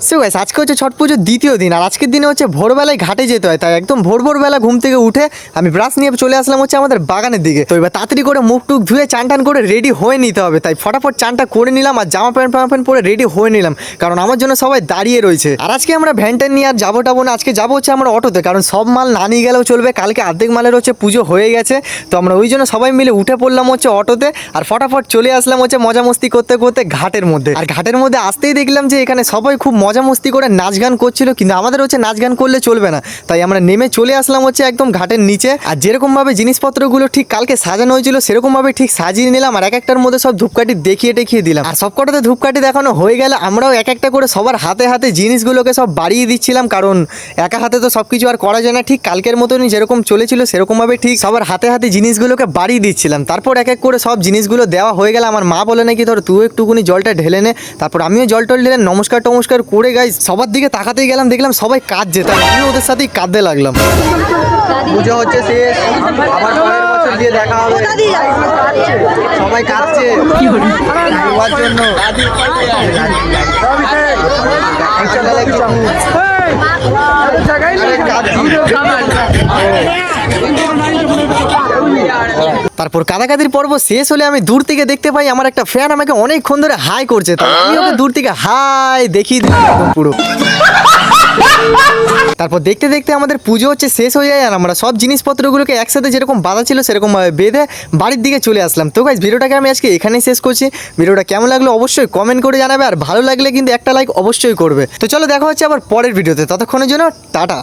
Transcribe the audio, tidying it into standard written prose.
So guys আজকে হচ্ছে ছট পুজোর দ্বিতীয় দিন, আর আজকের দিনে হচ্ছে ভোরবেলায় ঘাটে যেতে হয়। তাই একদম ভোরবেলা ঘুম থেকে উঠে আমি ব্রাশ নিয়ে চলে আসলাম হচ্ছে আমাদের বাগানের দিকে। তো এবার তাড়াতাড়ি করে মুখ টুক ধুয়ে চান টান করে রেডি হয়ে নিতে হবে। তাই ফটাফট চানটা করে নিলাম আর জামা প্যান্ট পরে রেডি হয়ে নিলাম, কারণ আমার জন্য সবাই দাঁড়িয়ে রয়েছে। আর আজকে আমরা ভ্যানটা নিয়ে আর যাবো না, আজকে যাবো হচ্ছে আমরা অটোতে, কারণ সব মাল না নিয়ে গেলেও চলবে। কালকে অর্ধেক মালের হচ্ছে পুজো হয়ে গেছে, তো আমরা ওই জন্য সবাই মিলে উঠে পড়লাম হচ্ছে অটোতে আর ফটাফট চলে আসলাম হচ্ছে মজা মস্তি করতে করতে ঘাটের মধ্যে। আর ঘাটের মধ্যে আসতেই দেখলাম যে এখানে সবাই খুব মজা মস্তি করে নাচ গান করছিল, কিন্তু আমাদের হচ্ছে নাচ গান করলে চলবে না, তাই আমরা নেমে চলে আসলাম হচ্ছে একদম ঘাটের নিচে। আর যেরকম ভাবে জিনিসপত্রগুলো ঠিক কালকে সাজানো হয়েছিল সেরকম ভাবে ঠিক সাজিয়ে নিলাম, আর এক একটার মধ্যে সব ধূপকাঠি দেখিয়ে দিলাম। আর সব কটাতে ধূপকাঠি দেখানো হয়ে গেলে আমরাও এক একটা করে সবার হাতে হাতে জিনিসগুলোকে সব বাড়িয়ে দিচ্ছিলাম, কারণ একা হাতে তো সবকিছু আর করা যায় না। ঠিক কালকের মতনই যেরকম চলেছিল সেরকম ভাবে ঠিক সবার হাতে হাতে জিনিসগুলোকে বাড়িয়ে দিচ্ছিলাম। তারপর এক এক করে সব জিনিসগুলো দেওয়া হয়ে গেলে আমার মা বলে নাকি ধর তুই একটুকুনি জলটা ঢেলে নে। তারপর আমিও জল টল ঢেলে নমস্কার টমস্কার করে গাইস সবার দিকে তাকাতেই গেলাম, দেখলাম সবাই কাঁদছে, যেতাম আমি ওদের সাথেই কাঁদতে লাগলাম। পুজো হচ্ছে শেষ, আবার পরের বছর দিয়ে দেখা হবে। সবাই কাঁদছে হওয়ার জন্য। তারপর কাদাকাদির পর্ব শেষ হলে আমি দূর থেকে দেখতে পাই আমার একটা ফ্যান আমাকে অনেকক্ষণ ধরে হাই করছে, তাই আমি ওকে দূর থেকে হাই দেখিয়ে দিলাম একদম পুরো। তারপর দেখতে দেখতে আমাদের পুজো হচ্ছে শেষ হয়ে যায়, আর আমরা সব জিনিসপত্রগুলোকে একসাথে যেরকম বাঁধা ছিল সেরকম ভাবে বেঁধে বাড়ির দিকে চলে আসলাম। তো গাইস ভিডিওটাকে আমি আজকে এখানেই শেষ করছি। ভিডিওটা কেমন লাগলো অবশ্যই কমেন্ট করে জানাবে, আর ভালো লাগলে কিন্তু একটা লাইক অবশ্যই করবে। তো চলো দেখা হচ্ছে আবার পরের ভিডিওতে, ততক্ষণের জন্য টাটা।